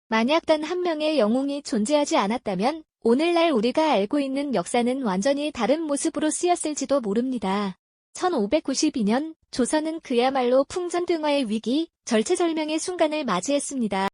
만약 단 한 명의 영웅이 존재하지 않았다면 오늘날 우리가 알고 있는 역사는 완전히 다른 모습으로 쓰였을지도 모릅니다. 1592년 조선은 그야말로 풍전등화의 위기, 절체절명의 순간을 맞이했습니다.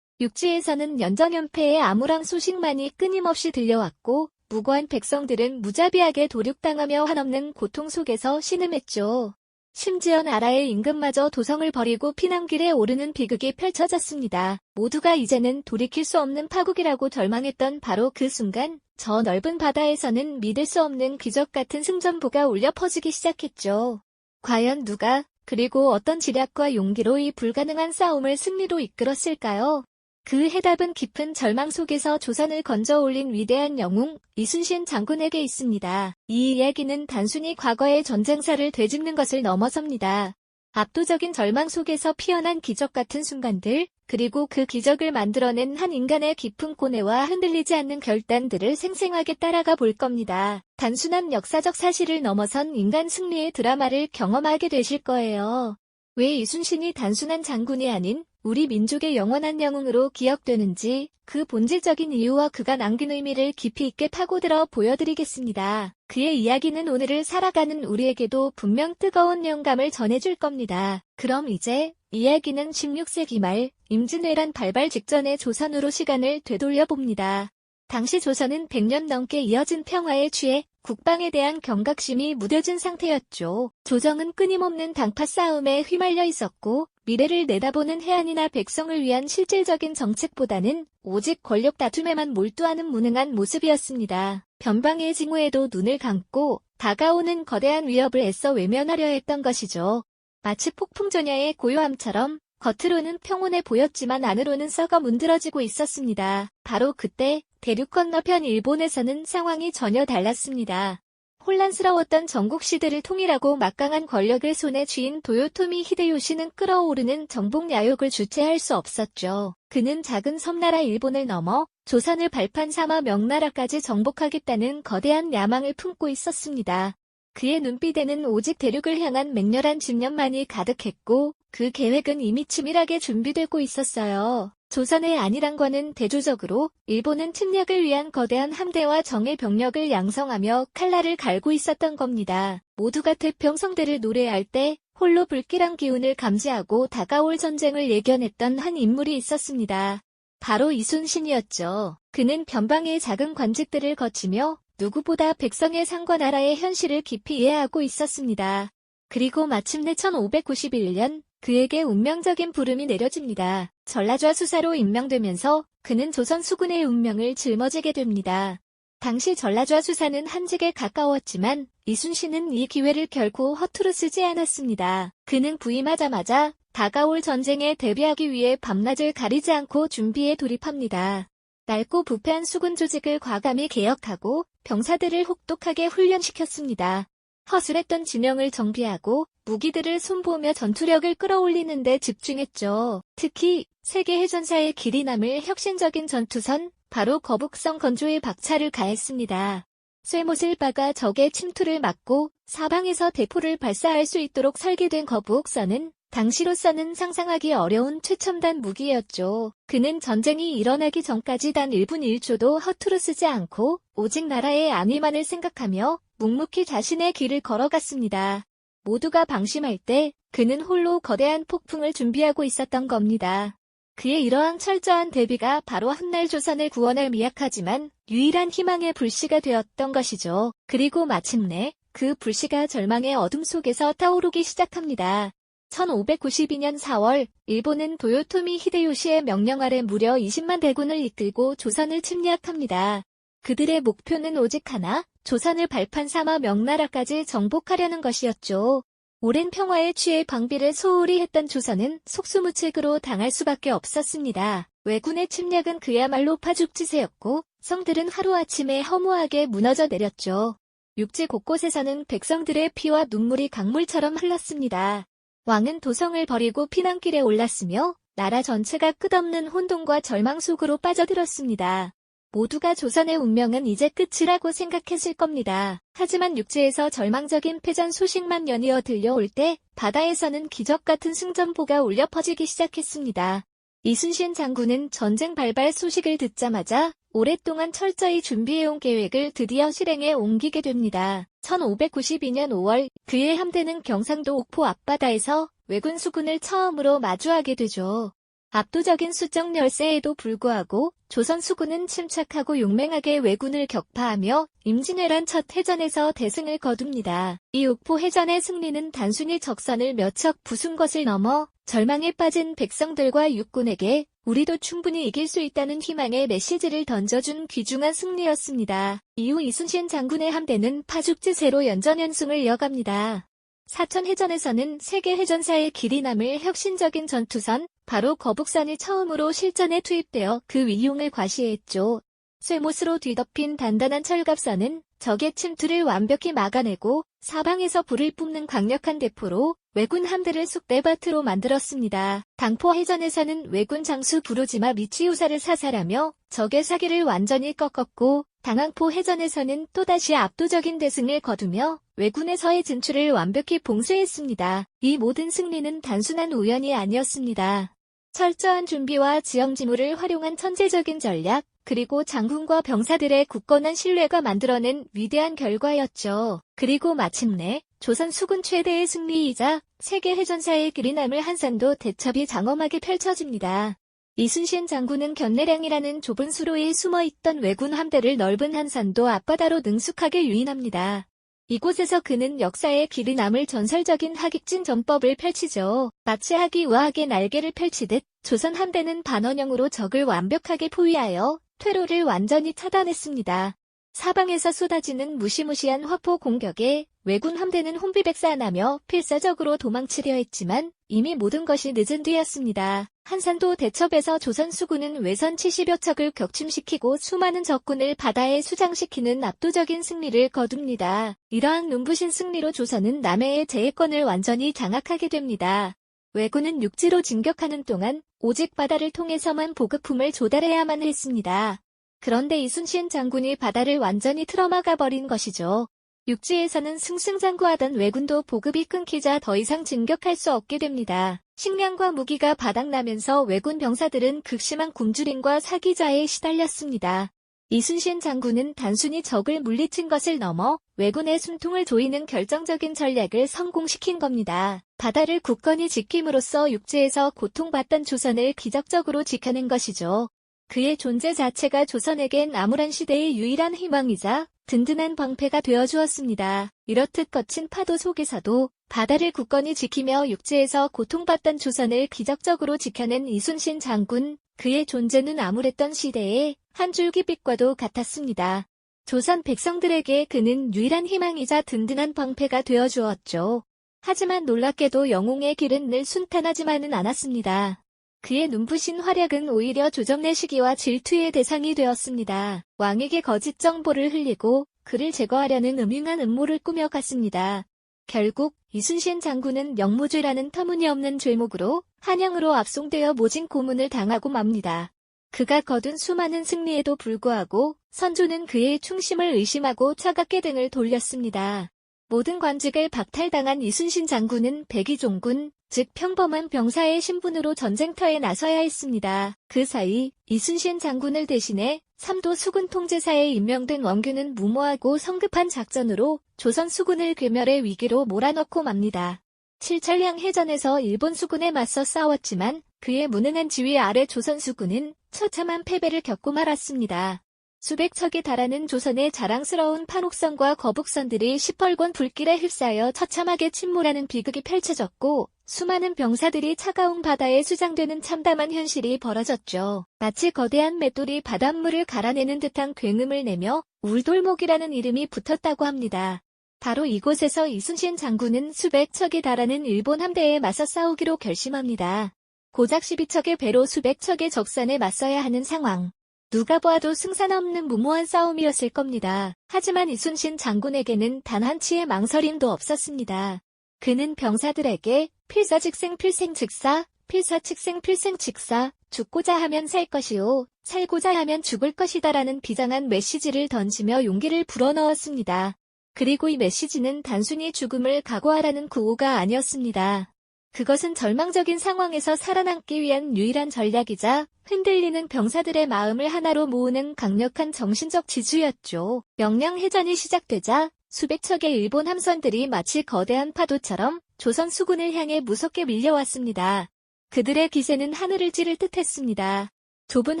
육지에서는 연전연패의 암울한 소식만이 끊임없이 들려왔고 무고한 백성들은 무자비하게 도륙당하며 한없는 고통 속에서 신음했죠. 심지어 나라의 임금마저 도성을 버리고 피난길에 오르는 비극이 펼쳐졌습니다. 모두가 이제는 돌이킬 수 없는 파국이라고 절망했던 바로 그 순간 저 넓은 바다에서는 믿을 수 없는 기적 같은 승전보가 울려 퍼지기 시작했죠. 과연 누가, 그리고 어떤 지략과 용기로 이 불가능한 싸움을 승리로 이끌었을까요? 그 해답은 깊은 절망 속에서 조선을 건져 올린 위대한 영웅 이순신 장군에게 있습니다. 이 이야기는 단순히 과거의 전쟁사를 되짚는 것을 넘어섭니다. 압도적인 절망 속에서 피어난 기적 같은 순간들, 그리고 그 기적을 만들어낸 한 인간의 깊은 고뇌와 흔들리지 않는 결단들을 생생하게 따라가 볼 겁니다. 단순한 역사적 사실을 넘어선 인간 승리의 드라마를 경험하게 되실 거예요. 왜 이순신이 단순한 장군이 아닌 우리 민족의 영원한 영웅으로 기억되는지 그 본질적인 이유와 그가 남긴 의미를 깊이 있게 파고들어 보여드리겠습니다. 그의 이야기는 오늘을 살아가는 우리에게도 분명 뜨거운 영감을 전해줄 겁니다. 그럼 이제 이야기는 16세기 말 임진왜란 발발 직전의 조선으로 시간을 되돌려 봅니다. 당시 조선은 100년 넘게 이어진 평화에 취해 국방에 대한 경각심이 무뎌진 상태였죠. 조정은 끊임없는 당파 싸움에 휘말려 있었고 미래를 내다보는 해안이나 백성을 위한 실질적인 정책보다는 오직 권력 다툼에만 몰두하는 무능한 모습이었습니다. 변방의 징후에도 눈을 감고 다가오는 거대한 위협을 애써 외면하려 했던 것이죠. 마치 폭풍전야의 고요함처럼 겉으로는 평온해 보였지만 안으로는 썩어 문드러지고 있었습니다. 바로 그때 대륙 건너편 일본에서는 상황이 전혀 달랐습니다. 혼란스러웠던 전국 시대를 통일하고 막강한 권력을 손에 쥐인 도요토미 히데요시는 끓어오르는 정복 야욕을 주체할 수 없었죠. 그는 작은 섬나라 일본을 넘어 조선을 발판 삼아 명나라까지 정복하겠다는 거대한 야망을 품고 있었습니다. 그의 눈빛에는 오직 대륙을 향한 맹렬한 집념만이 가득했고 그 계획은 이미 치밀하게 준비되고 있었어요. 조선의 안일함과는 대조적으로 일본은 침략을 위한 거대한 함대와 정예 병력을 양성하며 칼날을 갈고 있었던 겁니다. 모두가 태평성대를 노래할 때 홀로 불길한 기운을 감지하고 다가올 전쟁을 예견했던 한 인물이 있었습니다. 바로 이순신이었죠. 그는 변방의 작은 관직들을 거치며 누구보다 백성의 상과 나라의 현실을 깊이 이해하고 있었습니다. 그리고 마침내 1591년 그에게 운명적인 부름이 내려집니다. 전라좌 수사로 임명되면서 그는 조선 수군의 운명을 짊어지게 됩니다. 당시 전라좌 수사는 한직에 가까웠지만 이순신은 이 기회를 결코 허투루 쓰지 않았습니다. 그는 부임하자마자 다가올 전쟁에 대비하기 위해 밤낮을 가리지 않고 준비에 돌입합니다. 낡고 부패한 수군 조직을 과감히 개혁하고 병사들을 혹독하게 훈련시켰습니다. 허술했던 진영을 정비하고 무기들을 손보며 전투력을 끌어올리는 데 집중했죠. 특히 세계해전사의 길이 남을 혁신적인 전투선, 바로 거북선 건조에 박차를 가했습니다. 쇠못을 박아 적의 침투를 막고 사방에서 대포를 발사할 수 있도록 설계된 거북선은 당시로서는 상상하기 어려운 최첨단 무기였죠. 그는 전쟁이 일어나기 전까지 단 1분 1초도 허투루 쓰지 않고 오직 나라의 안위만을 생각하며 묵묵히 자신의 길을 걸어갔습니다. 모두가 방심할 때 그는 홀로 거대한 폭풍을 준비하고 있었던 겁니다. 그의 이러한 철저한 대비가 바로 훗날 조선을 구원할 미약하지만 유일한 희망의 불씨가 되었던 것이죠. 그리고 마침내 그 불씨가 절망의 어둠 속에서 타오르기 시작합니다. 1592년 4월 일본은 도요토미 히데요시의 명령 아래 무려 20만 대군을 이끌고 조선을 침략합니다. 그들의 목표는 오직 하나, 조선을 발판 삼아 명나라까지 정복하려는 것이었죠. 오랜 평화에 취해 방비를 소홀히 했던 조선은 속수무책으로 당할 수밖에 없었습니다. 왜군의 침략은 그야말로 파죽지세였고 성들은 하루아침에 허무하게 무너져 내렸죠. 육지 곳곳에서는 백성들의 피와 눈물이 강물처럼 흘렀습니다. 왕은 도성을 버리고 피난길에 올랐으며 나라 전체가 끝없는 혼돈과 절망 속으로 빠져들었습니다. 모두가 조선의 운명은 이제 끝이라고 생각했을 겁니다. 하지만 육지에서 절망적인 패전 소식만 연이어 들려올 때 바다에서는 기적 같은 승전보가 울려 퍼지기 시작했습니다. 이순신 장군은 전쟁 발발 소식을 듣자마자 오랫동안 철저히 준비해온 계획을 드디어 실행에 옮기게 됩니다. 1592년 5월 그의 함대는 경상도 옥포 앞바다에서 왜군 수군을 처음으로 마주하게 되죠. 압도적인 수적 열세에도 불구하고 조선 수군은 침착하고 용맹하게 왜군을 격파하며 임진왜란 첫 해전에서 대승을 거둡니다. 이 옥포 해전의 승리는 단순히 적선을 몇 척 부순 것을 넘어 절망에 빠진 백성들과 육군에게 우리도 충분히 이길 수 있다는 희망의 메시지를 던져준 귀중한 승리였습니다. 이후 이순신 장군의 함대는 파죽지세로 연전연승을 이어갑니다. 사천해전에서는 세계해전사의 길이 남을 혁신적인 전투선, 바로 거북선이 처음으로 실전에 투입되어 그 위용을 과시했죠. 쇠못으로 뒤덮인 단단한 철갑선은 적의 침투를 완벽히 막아내고 사방에서 불을 뿜는 강력한 대포로 왜군 함대를 쑥대밭으로 만들었습니다. 당포해전에서는 왜군 장수 부르지마 미치우사를 사살하며 적의 사기를 완전히 꺾었고, 당항포 해전에서는 또다시 압도적인 대승을 거두며 왜군의 서해 진출을 완벽히 봉쇄했습니다. 이 모든 승리는 단순한 우연이 아니었습니다. 철저한 준비와 지형지물을 활용한 천재적인 전략, 그리고 장군과 병사들의 굳건한 신뢰가 만들어낸 위대한 결과였죠. 그리고 마침내 조선 수군 최대의 승리이자 세계해전사의 길이 남을 한산도 대첩이 장엄하게 펼쳐집니다. 이순신 장군은 견내량이라는 좁은 수로에 숨어있던 왜군 함대를 넓은 한산도 앞바다로 능숙하게 유인합니다. 이곳에서 그는 역사에 길이 남을 전설적인 하객진 전법을 펼치죠. 마치 학이 우아하게 날개를 펼치듯 조선 함대는 반원형으로 적을 완벽하게 포위하여 퇴로를 완전히 차단했습니다. 사방에서 쏟아지는 무시무시한 화포 공격에 왜군 함대는 혼비백산하며 필사적으로 도망치려 했지만 이미 모든 것이 늦은 뒤였습니다. 한산도 대첩에서 조선 수군은 외선 70여 척을 격침시키고 수많은 적군을 바다에 수장시키는 압도적인 승리를 거둡니다. 이러한 눈부신 승리로 조선은 남해의 제해권을 완전히 장악하게 됩니다. 왜군은 육지로 진격하는 동안 오직 바다를 통해서만 보급품을 조달해야만 했습니다. 그런데 이순신 장군이 바다를 완전히 틀어막아 버린 것이죠. 육지에서는 승승장구하던 왜군도 보급이 끊기자 더 이상 진격할 수 없게 됩니다. 식량과 무기가 바닥나면서 왜군 병사들은 극심한 굶주림과 사기자에 시달렸습니다. 이순신 장군은 단순히 적을 물리친 것을 넘어 왜군의 숨통을 조이는 결정적인 전략을 성공시킨 겁니다. 바다를 굳건히 지킴으로써 육지에서 고통받던 조선을 기적적으로 지켜낸 것이죠. 그의 존재 자체가 조선에겐 암울한 시대의 유일한 희망이자 든든한 방패가 되어주었습니다. 이렇듯 거친 파도 속에서도 바다를 굳건히 지키며 육지에서 고통받던 조선을 기적적으로 지켜낸 이순신 장군, 그의 존재는 암울했던 시대의 한 줄기 빛과도 같았습니다. 조선 백성들에게 그는 유일한 희망이자 든든한 방패가 되어주었죠. 하지만 놀랍게도 영웅의 길은 늘 순탄하지만은 않았습니다. 그의 눈부신 활약은 오히려 조정래 시기와 질투의 대상이 되었습니다. 왕에게 거짓 정보를 흘리고 그를 제거하려는 음흉한 음모를 꾸며갔습니다. 결국 이순신 장군은 영무죄라는 터무니없는 죄목으로 한양으로 압송되어 모진 고문을 당하고 맙니다. 그가 거둔 수많은 승리에도 불구하고 선조는 그의 충심을 의심하고 차갑게 등을 돌렸습니다. 모든 관직을 박탈당한 이순신 장군은 백의종군, 즉 평범한 병사의 신분으로 전쟁터에 나서야 했습니다. 그 사이 이순신 장군을 대신해 삼도 수군 통제사에 임명된 원균은 무모하고 성급한 작전으로 조선 수군을 괴멸의 위기로 몰아넣고 맙니다. 칠천량 해전에서 일본 수군에 맞서 싸웠지만 그의 무능한 지휘 아래 조선 수군은 처참한 패배를 겪고 말았습니다. 수백 척에 달하는 조선의 자랑스러운 판옥선과 거북선들이 시뻘건 불길에 휩싸여 처참하게 침몰하는 비극이 펼쳐졌고 수많은 병사들이 차가운 바다에 수장되는 참담한 현실이 벌어졌죠. 마치 거대한 맷돌이 바닷물을 갈아내는 듯한 굉음을 내며 울돌목이라는 이름이 붙었다고 합니다. 바로 이곳에서 이순신 장군은 수백 척에 달하는 일본 함대에 맞서 싸우기로 결심합니다. 고작 12척의 배로 수백 척의 적산에 맞서야 하는 상황. 누가 보아도 승산 없는 무모한 싸움이었을 겁니다. 하지만 이순신 장군에게는 단 한치의 망설임도 없었습니다. 그는 병사들에게 필사즉생 필생즉사, 필사측생 필생즉사, 죽고자 하면 살 것이요, 살고자 하면 죽을 것이다라는 비장한 메시지를 던지며 용기를 불어넣었습니다. 그리고 이 메시지는 단순히 죽음을 각오하라는 구호가 아니었습니다. 그것은 절망적인 상황에서 살아남기 위한 유일한 전략이자 흔들리는 병사들의 마음을 하나로 모으는 강력한 정신적 지주였죠. 명량해전이 시작되자 수백 척의 일본 함선들이 마치 거대한 파도처럼 조선 수군을 향해 무섭게 밀려왔습니다. 그들의 기세는 하늘을 찌를 듯했습니다. 좁은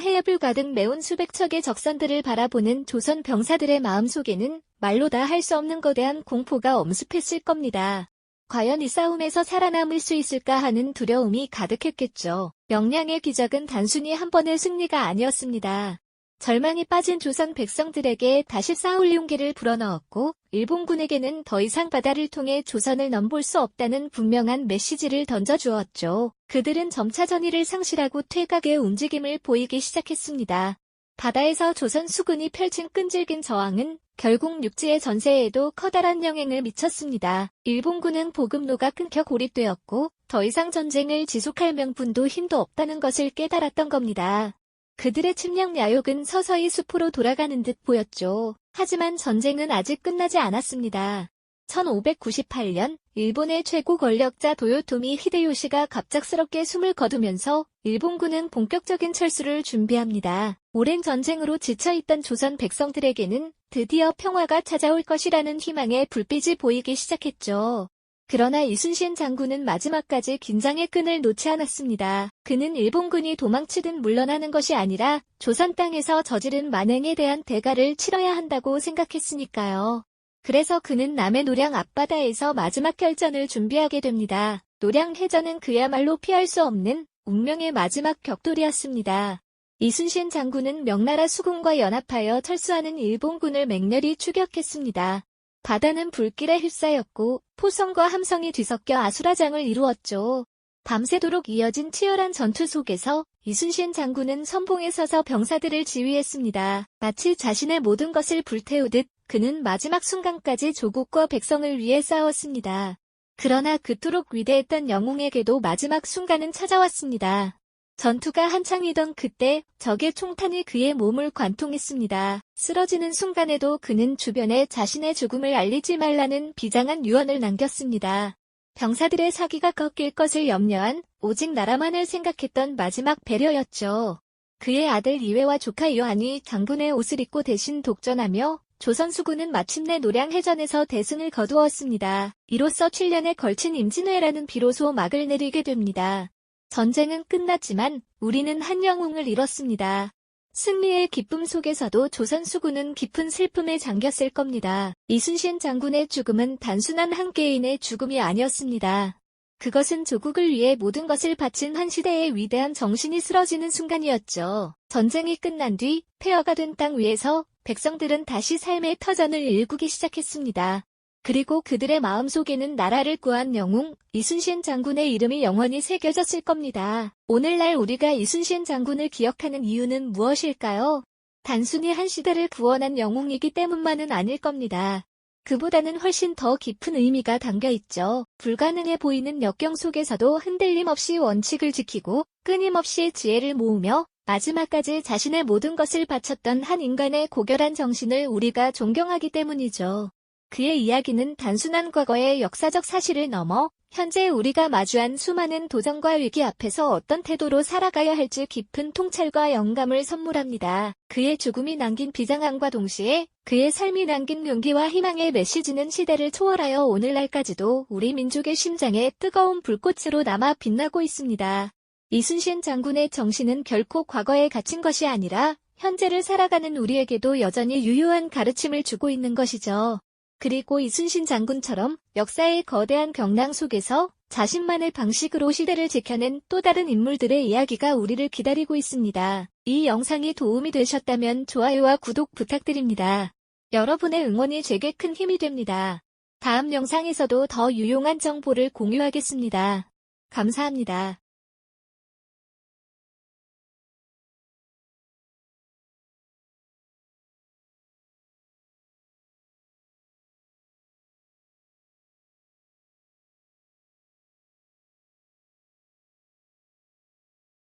해협을 가득 메운 수백 척의 적선들을 바라보는 조선 병사들의 마음속에는 말로 다 할 수 없는 거대한 공포가 엄습했을 겁니다. 과연 이 싸움에서 살아남을 수 있을까 하는 두려움이 가득했겠죠. 명량의 기적은 단순히 한 번의 승리가 아니었습니다. 절망에 빠진 조선 백성들에게 다시 싸울 용기를 불어넣었고 일본군에게는 더 이상 바다를 통해 조선을 넘볼 수 없다는 분명한 메시지를 던져주었죠. 그들은 점차 전의를 상실하고 퇴각의 움직임을 보이기 시작했습니다. 바다에서 조선 수군이 펼친 끈질긴 저항은 결국 육지의 전세에도 커다란 영향을 미쳤습니다. 일본군은 보급로가 끊겨 고립되었고 더 이상 전쟁을 지속할 명분도 힘도 없다는 것을 깨달았던 겁니다. 그들의 침략 야욕은 서서히 숲으로 돌아가는 듯 보였죠. 하지만 전쟁은 아직 끝나지 않았습니다. 1598년 일본의 최고 권력자 도요토미 히데요시가 갑작스럽게 숨을 거두면서 일본군은 본격적인 철수를 준비합니다. 오랜 전쟁으로 지쳐있던 조선 백성들에게는 드디어 평화가 찾아올 것이라는 희망의 불빛이 보이기 시작했죠. 그러나 이순신 장군은 마지막까지 긴장의 끈을 놓지 않았습니다. 그는 일본군이 도망치든 물러나는 것이 아니라 조선 땅에서 저지른 만행에 대한 대가를 치러야 한다고 생각했으니까요. 그래서 그는 남해 노량 앞바다에서 마지막 결전을 준비하게 됩니다. 노량해전은 그야말로 피할 수 없는 운명의 마지막 격돌이었습니다. 이순신 장군은 명나라 수군과 연합하여 철수하는 일본군을 맹렬히 추격했습니다. 바다는 불길에 휩싸였고 포성과 함성이 뒤섞여 아수라장을 이루었죠. 밤새도록 이어진 치열한 전투 속에서 이순신 장군은 선봉에 서서 병사들을 지휘했습니다. 마치 자신의 모든 것을 불태우듯 그는 마지막 순간까지 조국과 백성을 위해 싸웠습니다. 그러나 그토록 위대했던 영웅에게도 마지막 순간은 찾아왔습니다. 전투가 한창이던 그때 적의 총탄이 그의 몸을 관통했습니다. 쓰러지는 순간에도 그는 주변에 자신의 죽음을 알리지 말라는 비장한 유언을 남겼습니다. 병사들의 사기가 꺾일 것을 염려한 오직 나라만을 생각했던 마지막 배려였죠. 그의 아들 이회와 조카 요한이 장군의 옷을 입고 대신 독전하며 조선 수군은 마침내 노량해전에서 대승을 거두었습니다. 이로써 7년에 걸친 임진왜란은 비로소 막을 내리게 됩니다. 전쟁은 끝났지만 우리는 한 영웅을 잃었습니다. 승리의 기쁨 속에서도 조선 수군은 깊은 슬픔에 잠겼을 겁니다. 이순신 장군의 죽음은 단순한 한 개인의 죽음이 아니었습니다. 그것은 조국을 위해 모든 것을 바친 한 시대의 위대한 정신이 쓰러지는 순간이었죠. 전쟁이 끝난 뒤 폐허가 된 땅 위에서 백성들은 다시 삶의 터전을 일구기 시작했습니다. 그리고 그들의 마음속에는 나라를 구한 영웅, 이순신 장군의 이름이 영원히 새겨졌을 겁니다. 오늘날 우리가 이순신 장군을 기억하는 이유는 무엇일까요? 단순히 한 시대를 구원한 영웅이기 때문만은 아닐 겁니다. 그보다는 훨씬 더 깊은 의미가 담겨 있죠. 불가능해 보이는 역경 속에서도 흔들림 없이 원칙을 지키고 끊임없이 지혜를 모으며 마지막까지 자신의 모든 것을 바쳤던 한 인간의 고결한 정신을 우리가 존경하기 때문이죠. 그의 이야기는 단순한 과거의 역사적 사실을 넘어 현재 우리가 마주한 수많은 도전과 위기 앞에서 어떤 태도로 살아가야 할지 깊은 통찰과 영감을 선물합니다. 그의 죽음이 남긴 비장함과 동시에 그의 삶이 남긴 용기와 희망의 메시지는 시대를 초월하여 오늘날까지도 우리 민족의 심장에 뜨거운 불꽃으로 남아 빛나고 있습니다. 이순신 장군의 정신은 결코 과거에 갇힌 것이 아니라 현재를 살아가는 우리에게도 여전히 유효한 가르침을 주고 있는 것이죠. 그리고 이순신 장군처럼 역사의 거대한 경랑 속에서 자신만의 방식으로 시대를 지켜낸 또 다른 인물들의 이야기가 우리를 기다리고 있습니다. 이 영상이 도움이 되셨다면 좋아요와 구독 부탁드립니다. 여러분의 응원이 제게 큰 힘이 됩니다. 다음 영상에서도 더 유용한 정보를 공유하겠습니다. 감사합니다.